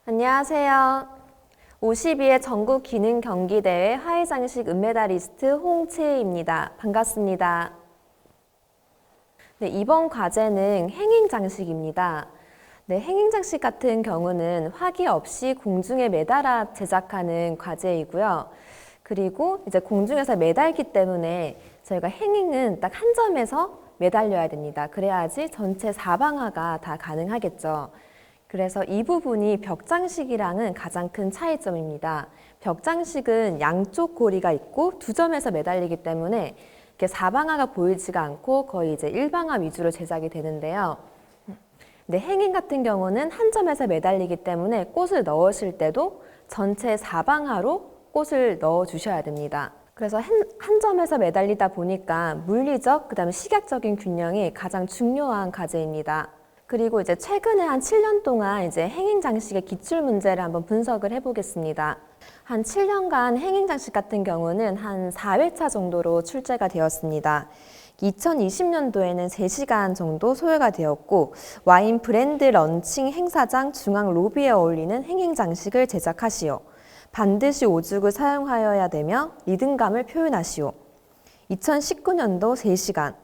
안녕하세요. 52회 전국 기능 경기대회 화해장식 은메달리스트 홍채희입니다. 반갑습니다. 네, 이번 과제는 행잉장식입니다. 네, 행잉장식 같은 경우는 화기 없이 공중에 매달아 제작하는 과제이고요. 그리고 이제 공중에서 매달기 때문에 저희가 행잉은 딱 한 점에서 매달려야 됩니다. 그래야지 전체 사방화가 다 가능하겠죠. 그래서 이 부분이 벽장식이랑은 가장 큰 차이점입니다. 벽장식은 양쪽 고리가 있고 두 점에서 매달리기 때문에 이렇게 사방화가 보이지가 않고 거의 이제 일방화 위주로 제작이 되는데요. 근데 행잉 같은 경우는 한 점에서 매달리기 때문에 꽃을 넣으실 때도 전체 사방화로 꽃을 넣어 주셔야 됩니다. 그래서 한 점에서 매달리다 보니까 물리적, 그다음에 시각적인 균형이 가장 중요한 과제입니다. 그리고 이제 최근에 한 7년 동안 이제 행잉 장식의 기출 문제를 한번 분석을 해보겠습니다. 한 7년간 행잉 장식 같은 경우는 한 4회차 정도로 출제가 되었습니다. 2020년도에는 3시간 정도 소요가 되었고, 와인 브랜드 런칭 행사장 중앙 로비에 어울리는 행잉 장식을 제작하시오. 반드시 오죽을 사용하여야 되며 리듬감을 표현하시오. 2019년도 3시간.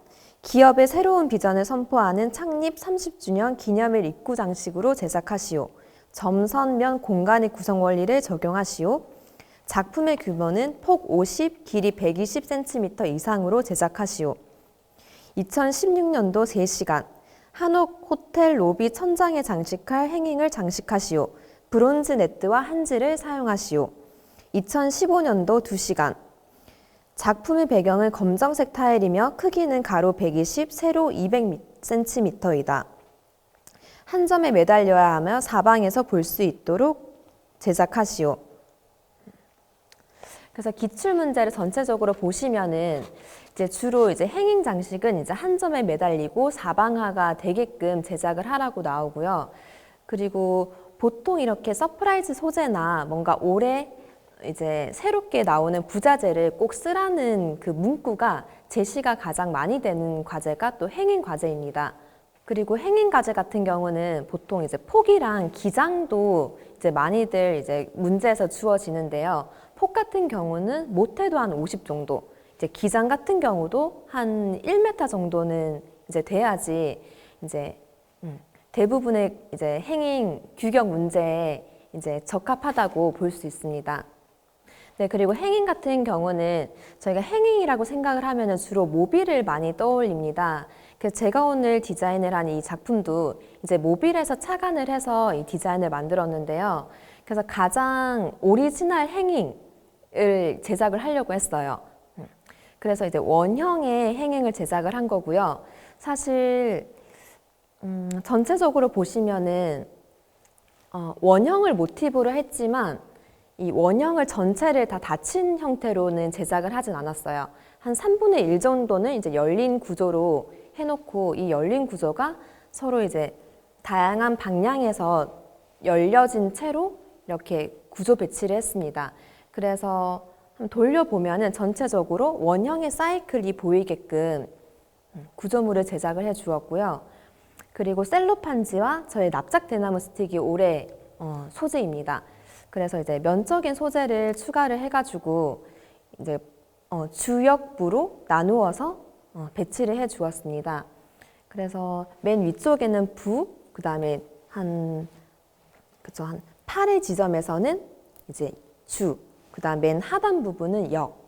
기업의 새로운 비전을 선포하는 창립 30주년 기념일 입구 장식으로 제작하시오. 점선면 공간의 구성 원리를 적용하시오. 작품의 규모는 폭 50, 길이 120cm 이상으로 제작하시오. 2016년도 3시간. 한옥 호텔 로비 천장에 장식할 행잉을 장식하시오. 브론즈 네트와 한지를 사용하시오. 2015년도 2시간. 작품의 배경은 검정색 타일이며 크기는 가로 120, 세로 200cm이다. 한 점에 매달려야 하며 사방에서 볼 수 있도록 제작하시오. 그래서 기출 문제를 전체적으로 보시면은 이제 주로 이제 행잉 장식은 이제 한 점에 매달리고 사방화가 되게끔 제작을 하라고 나오고요. 그리고 보통 이렇게 서프라이즈 소재나 뭔가 올해 이제 새롭게 나오는 부자재를 꼭 쓰라는 그 문구가 제시가 가장 많이 되는 과제가 또 행잉 과제입니다. 그리고 행잉 과제 같은 경우는 보통 이제 폭이랑 기장도 이제 많이들 이제 문제에서 주어지는데요. 폭 같은 경우는 못해도 한 50 정도, 이제 기장 같은 경우도 한 1m 정도는 이제 돼야지 이제 대부분의 이제 행잉 규격 문제에 이제 적합하다고 볼 수 있습니다. 네, 그리고 행잉 같은 경우는 저희가 행잉이라고 생각을 하면 주로 모빌을 많이 떠올립니다. 그래서 제가 오늘 디자인을 한 이 작품도 이제 모빌에서 착안을 해서 이 디자인을 만들었는데요. 그래서 가장 오리지널 행잉을 제작을 하려고 했어요. 그래서 이제 원형의 행잉을 제작을 한 거고요. 사실 전체적으로 보시면은 원형을 모티브로 했지만 이 원형을 전체를 다 닫힌 형태로는 제작을 하진 않았어요. 한 3분의 1 정도는 이제 열린 구조로 해놓고 이 열린 구조가 서로 이제 다양한 방향에서 열려진 채로 이렇게 구조 배치를 했습니다. 그래서 돌려보면은 전체적으로 원형의 사이클이 보이게끔 구조물을 제작을 해 주었고요. 그리고 셀로판지와 저의 납작 대나무 스틱이 올해 소재입니다. 그래서 이제 면적인 소재를 추가를 해가지고 이제 주역부로 나누어서 배치를 해 주었습니다. 그래서 맨 위쪽에는 부, 그 다음에 한 8의 지점에서는 이제 주, 그 다음 맨 하단 부분은 역,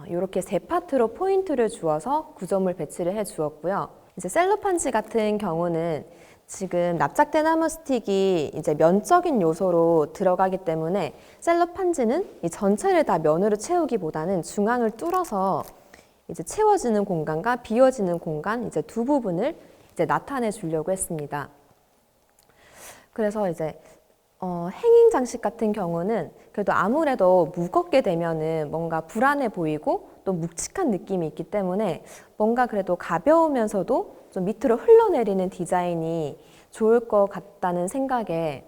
이렇게 세 파트로 포인트를 주어서 구조물 배치를 해 주었고요. 이제 셀로판지 같은 경우는 지금 납작대나무 스틱이 이제 면적인 요소로 들어가기 때문에 셀로판지는 이 전체를 다 면으로 채우기보다는 중앙을 뚫어서 이제 채워지는 공간과 비워지는 공간 이제 두 부분을 이제 나타내 주려고 했습니다. 그래서 이제 행잉 장식 같은 경우는 그래도 아무래도 무겁게 되면은 뭔가 불안해 보이고 또 묵직한 느낌이 있기 때문에 뭔가 그래도 가벼우면서도 좀 밑으로 흘러내리는 디자인이 좋을 것 같다는 생각에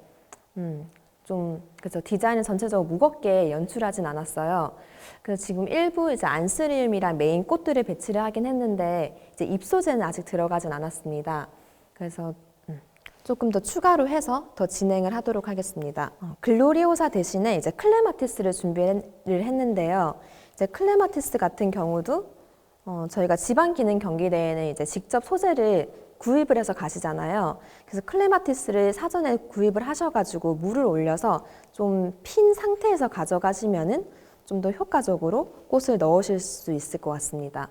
그래서 디자인을 전체적으로 무겁게 연출하진 않았어요. 그래서 지금 일부 이제 안스리움이랑 메인 꽃들을 배치를 하긴 했는데 이제 잎 소재는 아직 들어가진 않았습니다. 그래서 조금 더 추가로 해서 더 진행을 하도록 하겠습니다. 글로리오사 대신에 이제 클레마티스를 준비를 했는데요. 이제 클레마티스 같은 경우도 저희가 지방 기능 경기 대회는 이제 직접 소재를 구입을 해서 가시잖아요. 그래서 클레마티스를 사전에 구입을 하셔가지고 물을 올려서 좀 핀 상태에서 가져가시면은 좀 더 효과적으로 꽃을 넣으실 수 있을 것 같습니다.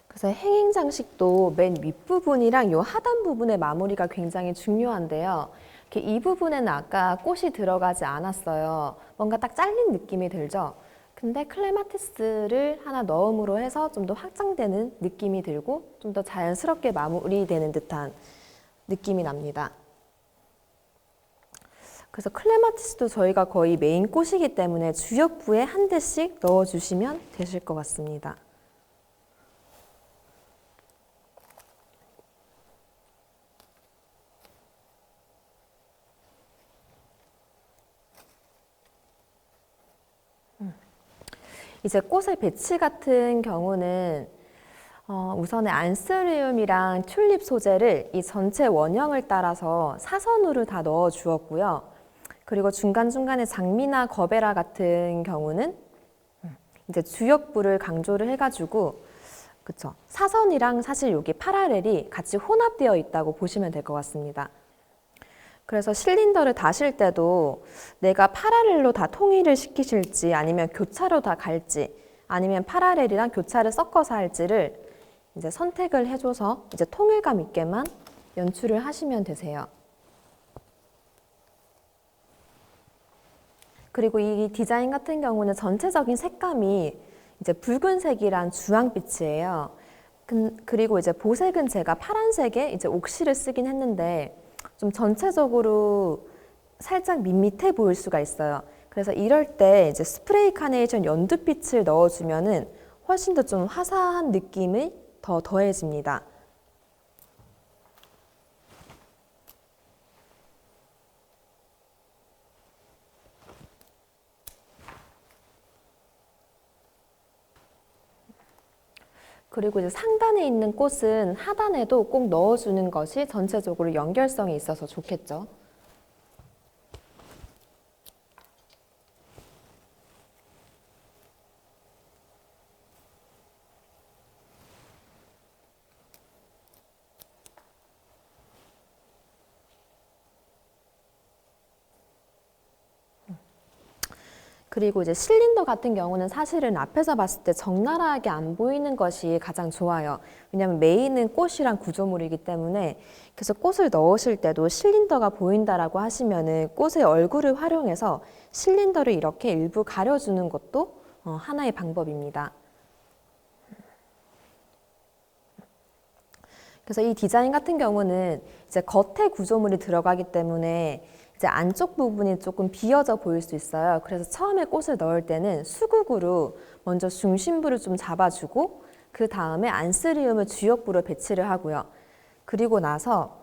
그래서 행잉 장식도 맨 윗부분이랑 요 하단 부분의 마무리가 굉장히 중요한데요. 이렇게 이 부분에는 아까 꽃이 들어가지 않았어요. 뭔가 딱 잘린 느낌이 들죠? 근데 클레마티스를 하나 넣음으로 해서 좀 더 확장되는 느낌이 들고 좀 더 자연스럽게 마무리되는 듯한 느낌이 납니다. 그래서 클레마티스도 저희가 거의 메인 꽃이기 때문에 주엽부에 한 대씩 넣어주시면 되실 것 같습니다. 이제 꽃의 배치 같은 경우는 우선에 안스리움이랑 튤립 소재를 이 전체 원형을 따라서 사선으로 다 넣어 주었고요. 그리고 중간중간에 장미나 거베라 같은 경우는 이제 주엽부를 강조를 해가지고 그쵸. 사선이랑 사실 여기 파라렐이 같이 혼합되어 있다고 보시면 될 것 같습니다. 그래서 실린더를 다실 때도 내가 파라렐로 다 통일을 시키실지 아니면 교차로 다 갈지 아니면 파라렐이랑 교차를 섞어서 할지를 이제 선택을 해줘서 이제 통일감 있게만 연출을 하시면 되세요. 그리고 이 디자인 같은 경우는 전체적인 색감이 이제 붉은색이란 주황빛이에요. 그리고 이제 보색은 제가 파란색에 이제 옥시를 쓰긴 했는데 좀 전체적으로 살짝 밋밋해 보일 수가 있어요. 그래서 이럴 때 이제 스프레이 카네이션 연두빛을 넣어주면은 훨씬 더 좀 화사한 느낌이 더 더해집니다. 그리고 이제 상단에 있는 꽃은 하단에도 꼭 넣어주는 것이 전체적으로 연결성이 있어서 좋겠죠. 그리고 이제 실린더 같은 경우는 사실은 앞에서 봤을 때 적나라하게 안 보이는 것이 가장 좋아요. 왜냐하면 메인은 꽃이랑 구조물이기 때문에 그래서 꽃을 넣으실 때도 실린더가 보인다라고 하시면은 꽃의 얼굴을 활용해서 실린더를 이렇게 일부 가려주는 것도 하나의 방법입니다. 그래서 이 디자인 같은 경우는 이제 겉에 구조물이 들어가기 때문에 이제 안쪽 부분이 조금 비어져 보일 수 있어요. 그래서 처음에 꽃을 넣을 때는 수국으로 먼저 중심부를 좀 잡아주고 그 다음에 안스리움을 주역부로 배치를 하고요. 그리고 나서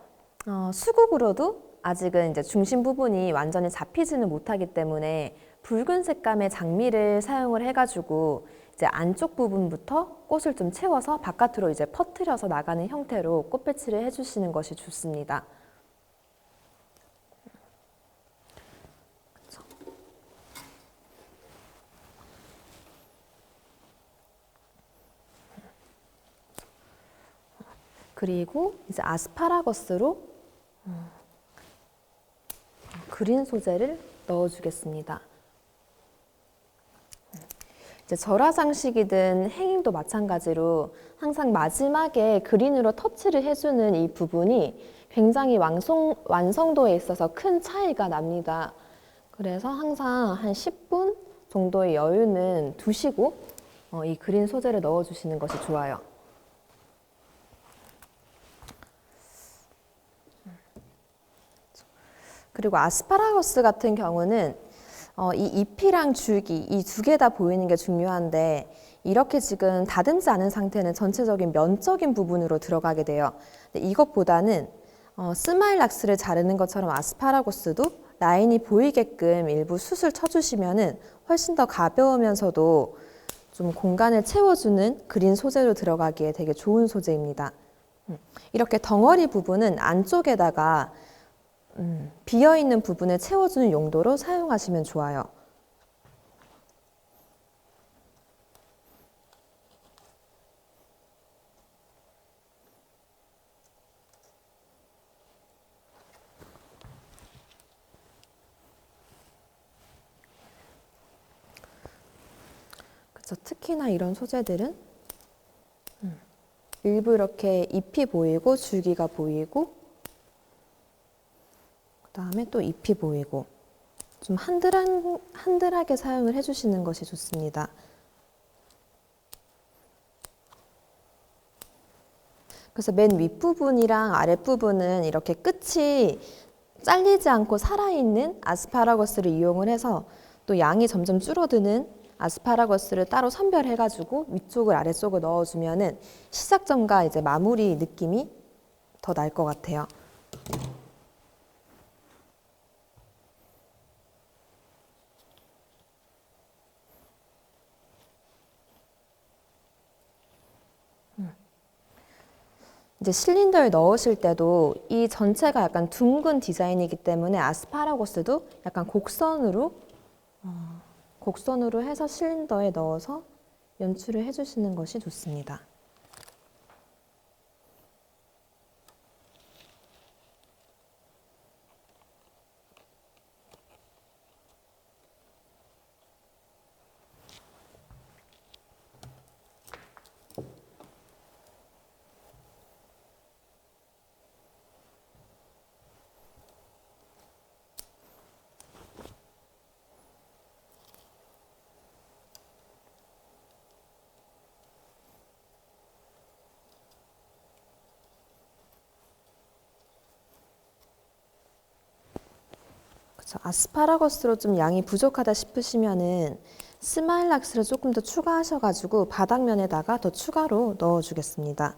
수국으로도 아직은 이제 중심 부분이 완전히 잡히지는 못하기 때문에 붉은 색감의 장미를 사용을 해가지고 이제 안쪽 부분부터 꽃을 좀 채워서 바깥으로 이제 퍼뜨려서 나가는 형태로 꽃 배치를 해주시는 것이 좋습니다. 그리고 이제 아스파라거스로 그린 소재를 넣어주겠습니다. 이제 절화장식이든 행잉도 마찬가지로 항상 마지막에 그린으로 터치를 해주는 이 부분이 굉장히 완성도에 있어서 큰 차이가 납니다. 그래서 항상 한 10분 정도의 여유는 두시고 이 그린 소재를 넣어주시는 것이 좋아요. 그리고 아스파라거스 같은 경우는 이 잎이랑 줄기 이 두 개 다 보이는 게 중요한데 이렇게 지금 다듬지 않은 상태는 전체적인 면적인 부분으로 들어가게 돼요. 근데 이것보다는 스마일락스를 자르는 것처럼 아스파라거스도 라인이 보이게끔 일부 숱을 쳐주시면은 훨씬 더 가벼우면서도 좀 공간을 채워주는 그린 소재로 들어가기에 되게 좋은 소재입니다. 이렇게 덩어리 부분은 안쪽에다가 비어있는 부분을 채워주는 용도로 사용하시면 좋아요. 그래서 특히나 이런 소재들은 일부 이렇게 잎이 보이고 줄기가 보이고 그다음에 또 잎이 보이고 좀 한들하게 사용을 해주시는 것이 좋습니다. 그래서 맨 윗부분이랑 아랫부분은 이렇게 끝이 잘리지 않고 살아있는 아스파라거스를 이용을 해서 또 양이 점점 줄어드는 아스파라거스를 따로 선별해가지고 위쪽을 아래쪽을 넣어주면은 시작점과 이제 마무리 느낌이 더 날 것 같아요. 이제 실린더에 넣으실 때도 이 전체가 약간 둥근 디자인이기 때문에 아스파라거스도 약간 곡선으로 해서 실린더에 넣어서 연출을 해주시는 것이 좋습니다. 그렇죠. 아스파라거스로 좀 양이 부족하다 싶으시면은 스마일락스를 조금 더 추가하셔가지고 바닥면에다가 더 추가로 넣어주겠습니다.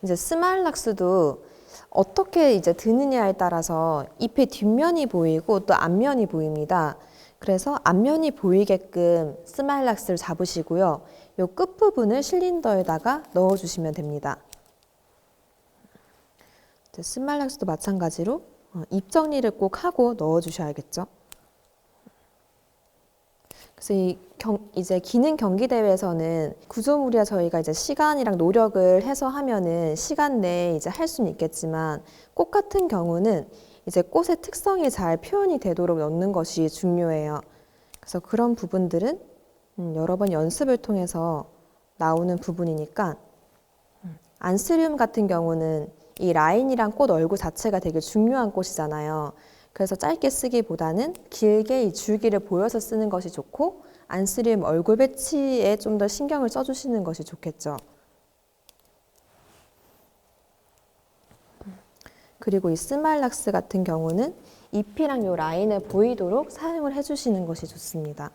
이제 스마일락스도 어떻게 이제 드느냐에 따라서 잎의 뒷면이 보이고 또 앞면이 보입니다. 그래서 앞면이 보이게끔 스마일락스를 잡으시고요. 요 끝부분을 실린더에다가 넣어주시면 됩니다. 스마일락스도 마찬가지로 잎 정리를 꼭 하고 넣어주셔야겠죠. 그래서 이제 기능 경기 대회에서는 구조물이야 저희가 이제 시간이랑 노력을 해서 하면은 시간 내에 이제 할 수는 있겠지만 꽃 같은 경우는 이제 꽃의 특성이 잘 표현이 되도록 넣는 것이 중요해요. 그래서 그런 부분들은 여러 번 연습을 통해서 나오는 부분이니까 안스리움 같은 경우는 이 라인이랑 꽃 얼굴 자체가 되게 중요한 꽃이잖아요. 그래서 짧게 쓰기보다는 길게 이 줄기를 보여서 쓰는 것이 좋고 안스리움 얼굴 배치에 좀 더 신경을 써주시는 것이 좋겠죠. 그리고 이 스마일락스 같은 경우는 잎이랑 요 라인을 보이도록 사용을 해주시는 것이 좋습니다.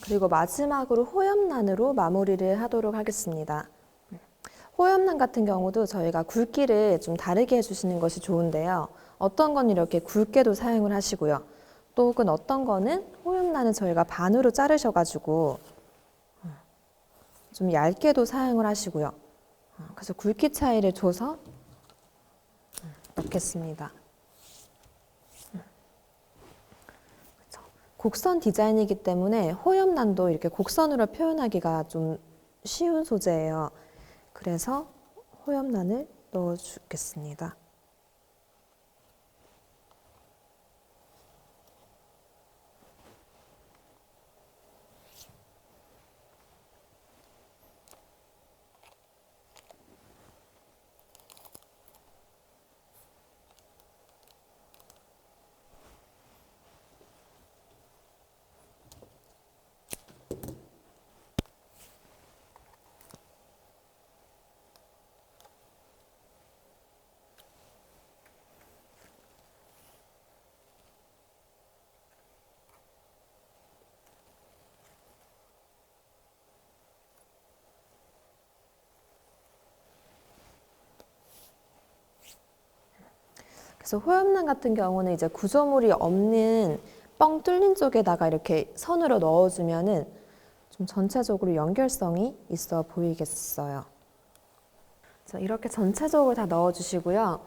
그리고 마지막으로 호염란으로 마무리를 하도록 하겠습니다. 호염란 같은 경우도 저희가 굵기를 좀 다르게 해주시는 것이 좋은데요. 어떤 건 이렇게 굵게도 사용을 하시고요. 또 혹은 어떤 거는 호염란은 저희가 반으로 자르셔가지고 좀 얇게도 사용을 하시고요. 그래서 굵기 차이를 줘서 넣겠습니다. 곡선 디자인이기 때문에 호염란도 이렇게 곡선으로 표현하기가 좀 쉬운 소재예요. 그래서 호염란을 넣어주겠습니다. 그래서 호흡란 같은 경우는 이제 구조물이 없는 뻥 뚫린 쪽에다가 이렇게 선으로 넣어주면은 좀 전체적으로 연결성이 있어 보이겠어요. 그래서 이렇게 전체적으로 다 넣어주시고요.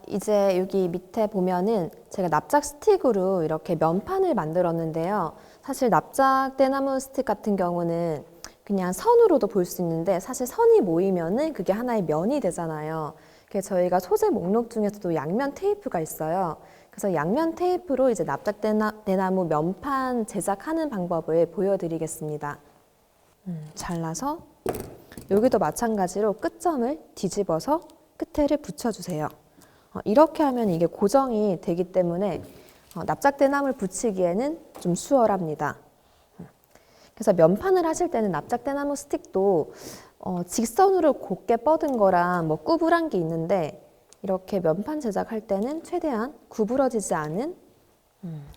이제 여기 밑에 보면은 제가 납작 스틱으로 이렇게 면판을 만들었는데요. 사실 납작 대나무 스틱 같은 경우는 그냥 선으로도 볼 수 있는데 사실 선이 모이면은 그게 하나의 면이 되잖아요. 그래서 저희가 소재 목록 중에서도 양면 테이프가 있어요. 그래서 양면 테이프로 이제 납작 대나무 면판 제작하는 방법을 보여드리겠습니다. 잘라서 여기도 마찬가지로 끝점을 뒤집어서 끝에를 붙여주세요. 이렇게 하면 이게 고정이 되기 때문에 납작대나무를 붙이기에는 좀 수월합니다. 그래서 면판을 하실 때는 납작대나무 스틱도 직선으로 곱게 뻗은 거랑 뭐 구부란 게 있는데 이렇게 면판 제작할 때는 최대한 구부러지지 않은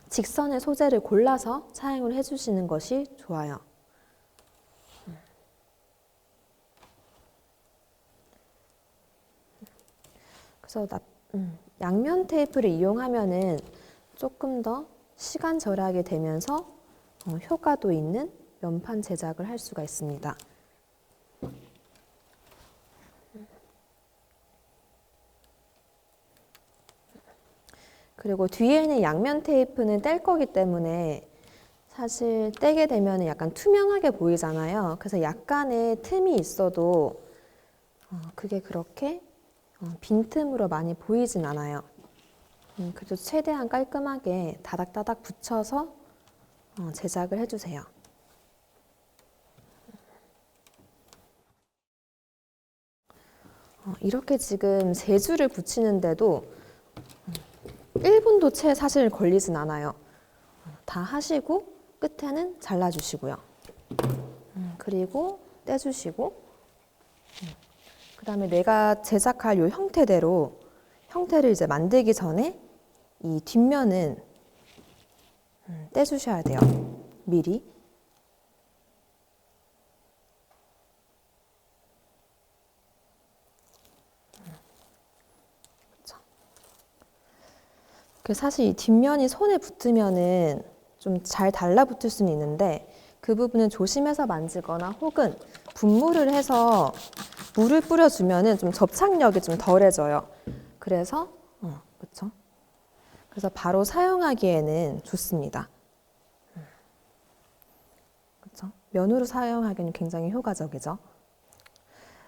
직선의 소재를 골라서 사용을 해주시는 것이 좋아요. 그래서 양면 테이프를 이용하면은 조금 더 시간 절약이 되면서 효과도 있는 면판 제작을 할 수가 있습니다. 그리고 뒤에는 양면 테이프는 뗄 거기 때문에 사실 떼게 되면 약간 투명하게 보이잖아요. 그래서 약간의 틈이 있어도 그게 그렇게 빈틈으로 많이 보이진 않아요. 그래도 최대한 깔끔하게 다닥다닥 붙여서 제작을 해주세요. 이렇게 지금 세 줄을 붙이는데도 1분도 채 사실 걸리진 않아요. 다 하시고 끝에는 잘라주시고요. 그리고 떼주시고 그 다음에 내가 제작할 요 형태대로 형태를 이제 만들기 전에 이 뒷면은 떼주셔야 돼요. 미리. 사실 이 뒷면이 손에 붙으면은 좀 잘 달라붙을 수는 있는데 그 부분은 조심해서 만지거나 혹은 분무를 해서 물을 뿌려주면은 좀 접착력이 좀 덜해져요. 그래서 그렇죠. 그래서 바로 사용하기에는 좋습니다. 그렇죠. 면으로 사용하기는 굉장히 효과적이죠.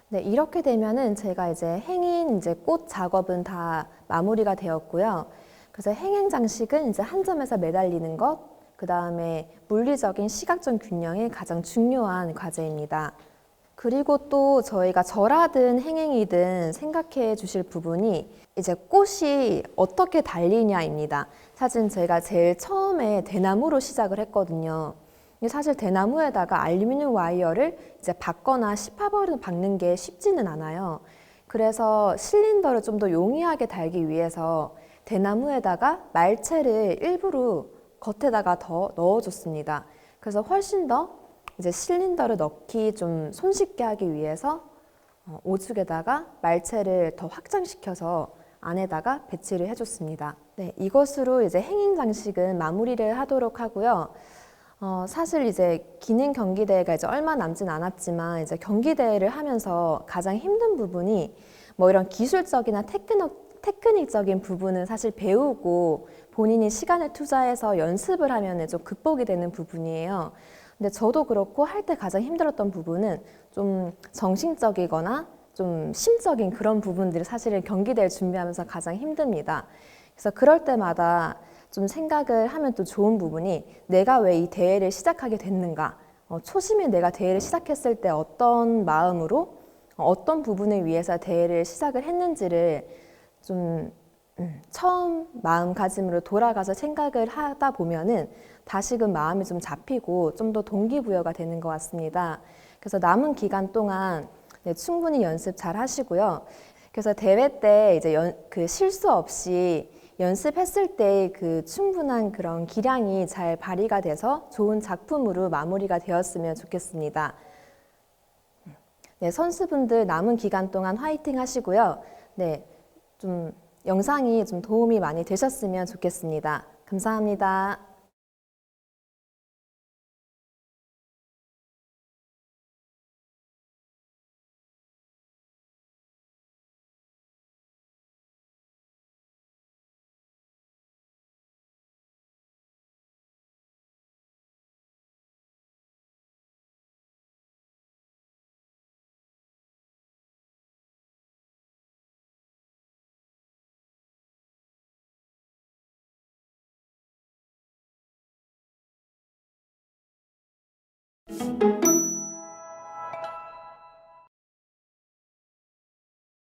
네, 이렇게 되면은 제가 이제 행인 이제 꽃 작업은 다 마무리가 되었고요. 그래서 행행 장식은 이제 한 점에서 매달리는 것, 그 다음에 물리적인 시각적 균형이 가장 중요한 과제입니다. 그리고 또 저희가 절하든 행행이든 생각해 주실 부분이 이제 꽃이 어떻게 달리냐입니다. 사실 제가 제일 처음에 대나무로 시작을 했거든요. 사실 대나무에다가 알루미늄 와이어를 이제 박거나 시파벌을 박는 게 쉽지는 않아요. 그래서 실린더를 좀 더 용이하게 달기 위해서 대나무에다가 말채를 일부러 겉에다가 더 넣어줬습니다. 그래서 훨씬 더 이제 실린더를 넣기 좀 손쉽게 하기 위해서 오죽에다가 말채를 더 확장시켜서 안에다가 배치를 해줬습니다. 네, 이것으로 이제 행인 장식은 마무리를 하도록 하고요. 사실 이제 기능 경기대회가 이제 얼마 남진 않았지만 이제 경기대회를 하면서 가장 힘든 부분이 뭐 이런 기술적이나 테크닉적인 부분은 사실 배우고 본인이 시간을 투자해서 연습을 하면 좀 극복이 되는 부분이에요. 근데 저도 그렇고 할 때 가장 힘들었던 부분은 좀 정신적이거나 좀 심적인 그런 부분들이 사실은 경기대회 준비하면서 가장 힘듭니다. 그래서 그럴 때마다 좀 생각을 하면 또 좋은 부분이 내가 왜 이 대회를 시작하게 됐는가, 초심에 내가 대회를 시작했을 때 어떤 마음으로 어떤 부분을 위해서 대회를 시작을 했는지를 좀 처음 마음가짐으로 돌아가서 생각을 하다 보면은 다시금 마음이 좀 잡히고 좀 더 동기부여가 되는 것 같습니다. 그래서 남은 기간 동안 충분히 연습 잘 하시고요. 그래서 대회 때 이제 그 실수 없이 연습했을 때 그 충분한 그런 기량이 잘 발휘가 돼서 좋은 작품으로 마무리가 되었으면 좋겠습니다. 네, 선수분들 남은 기간 동안 화이팅 하시고요. 네, 좀 영상이 좀 도움이 많이 되셨으면 좋겠습니다. 감사합니다.